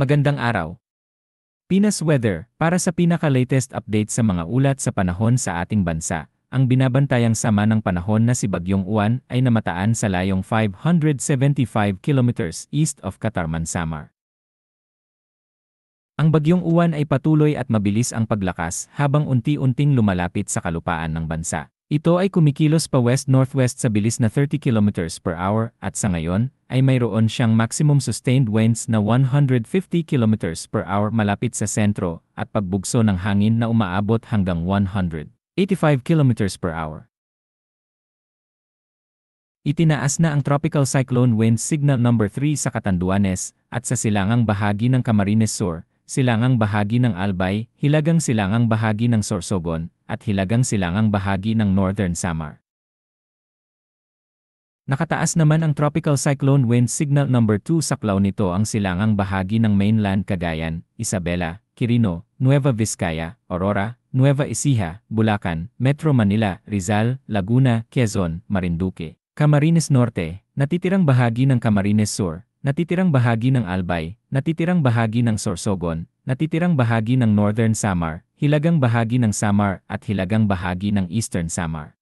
Magandang araw. Pinas Weather, para sa pinaka-latest update sa mga ulat sa panahon sa ating bansa. Ang binabantayang sama ng panahon na si Bagyong Uwan ay namataan sa layong 575 kilometers east of Catarman, Samar. Ang Bagyong Uwan ay patuloy at mabilis ang paglakas habang unti-unting lumalapit sa kalupaan ng bansa. Ito ay kumikilos pa west-northwest sa bilis na 30 kilometers per hour at sa ngayon ay mayroon siyang maximum sustained winds na 150 kilometers per hour malapit sa sentro at pagbugso ng hangin na umaabot hanggang 185 kilometers per hour. Itinaas na ang Tropical Cyclone Wind Signal number 3 sa Catanduanes at sa silangang bahagi ng Camarines Sur, silangang bahagi ng Albay, hilagang silangang bahagi ng Sorsogon, at hilagang silangang bahagi ng Northern Samar. Nakataas naman ang Tropical Cyclone Wind Signal number 2 sa klaw nito ang silangang bahagi ng mainland Cagayan, Isabela, Quirino, Nueva Vizcaya, Aurora, Nueva Ecija, Bulacan, Metro Manila, Rizal, Laguna, Quezon, Marinduque, Camarines Norte, natitirang bahagi ng Camarines Sur, natitirang bahagi ng Albay, natitirang bahagi ng Sorsogon, natitirang bahagi ng Northern Samar, hilagang bahagi ng Samar at hilagang bahagi ng Eastern Samar.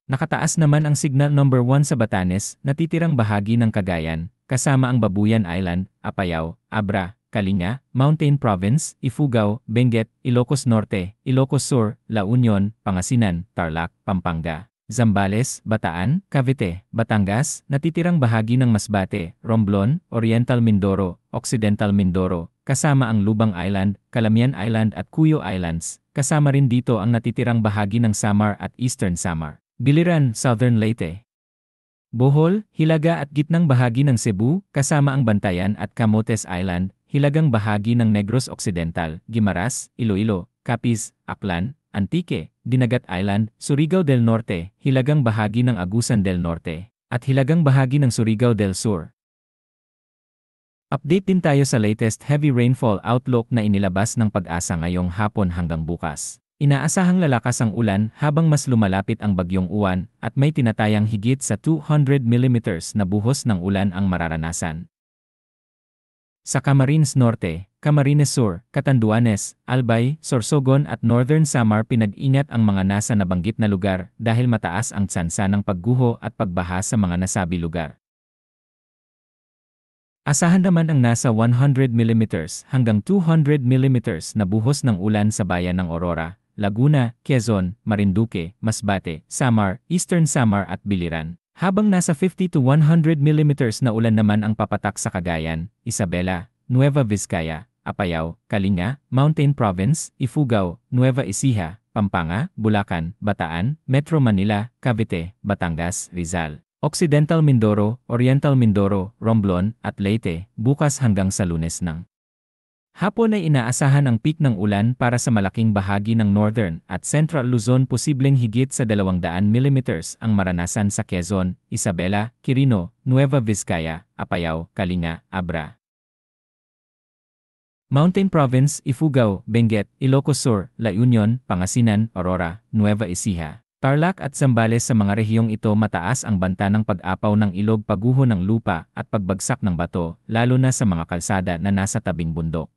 Nakataas naman ang signal number 1 sa Batanes, natitirang bahagi ng Cagayan, kasama ang Babuyan Island, Apayao, Abra, Kalinga, Mountain Province, Ifugao, Benguet, Ilocos Norte, Ilocos Sur, La Union, Pangasinan, Tarlac, Pampanga, Zambales, Bataan, Cavite, Batangas, natitirang bahagi ng Masbate, Romblon, Oriental Mindoro, Occidental Mindoro, kasama ang Lubang Island, Calamian Island at Cuyo Islands, kasama rin dito ang natitirang bahagi ng Samar at Eastern Samar, Biliran, Southern Leyte, Bohol, hilaga at gitnang bahagi ng Cebu, kasama ang Bantayan at Camotes Island, hilagang bahagi ng Negros Occidental, Guimaras, Iloilo, Capiz, Aklan, Antique, Dinagat Island, Surigao del Norte, hilagang bahagi ng Agusan del Norte, at hilagang bahagi ng Surigao del Sur. Update din tayo sa latest heavy rainfall outlook na inilabas ng Pag-asa ngayong hapon hanggang bukas. Inaasahang lalakas ang ulan habang mas lumalapit ang Bagyong Uwan at may tinatayang higit sa 200 mm na buhos ng ulan ang mararanasan. Sa Camarines Norte, Camarines Sur, Catanduanes, Albay, Sorsogon at Northern Samar pinag-ingat ang mga nasa nabanggit na lugar dahil mataas ang tsansa ng pagguho at pagbaha sa mga nasabi lugar. Asahan naman ang nasa 100 mm hanggang 200 mm na buhos ng ulan sa bayan ng Aurora, Laguna, Quezon, Marinduque, Masbate, Samar, Eastern Samar at Biliran. Habang nasa 50 to 100 mm na ulan naman ang papatak sa Cagayan, Isabela, Nueva Vizcaya, Apayao, Kalinga, Mountain Province, Ifugao, Nueva Ecija, Pampanga, Bulacan, Bataan, Metro Manila, Cavite, Batangas, Rizal, Occidental Mindoro, Oriental Mindoro, Romblon at Leyte, bukas hanggang sa Lunes ng hapon ay inaasahan ang peak ng ulan para sa malaking bahagi ng Northern at Central Luzon, posibleng higit sa 200 mm ang maranasan sa Quezon, Isabela, Quirino, Nueva Vizcaya, Apayao, Kalinga, Abra, Mountain Province, Ifugao, Benguet, Ilocos Sur, La Union, Pangasinan, Aurora, Nueva Ecija, Tarlac at Zambales. Sa mga rehiyong ito mataas ang banta ng pag-apaw ng ilog, pagguho ng lupa at pagbagsak ng bato, lalo na sa mga kalsada na nasa tabing bundok.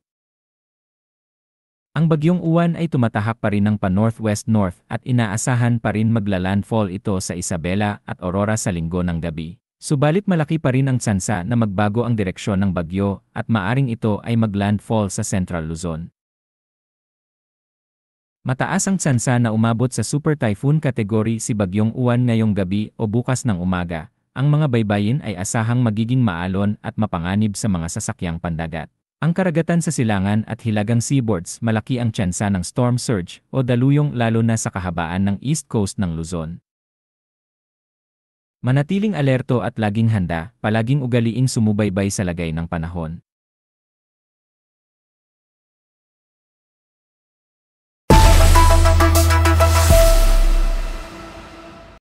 Ang Bagyong Uwan ay tumatahak pa rin ng pa-northwest-north at inaasahan pa rin magla-landfall ito sa Isabela at Aurora sa linggo ng gabi. Subalit malaki pa rin ang tsansa na magbago ang direksyon ng bagyo at maaring ito ay mag-landfall sa Central Luzon. Mataas ang tsansa na umabot sa Super Typhoon category si Bagyong Uwan ngayong gabi o bukas ng umaga. Ang mga baybayin ay asahang magiging maalon at mapanganib sa mga sasakyang pandagat. Ang karagatan sa silangan at hilagang seaboards, malaki ang tsansa ng storm surge o daluyong lalo na sa kahabaan ng east coast ng Luzon. Manatiling alerto at laging handa, palaging ugaliing sumubaybay sa lagay ng panahon.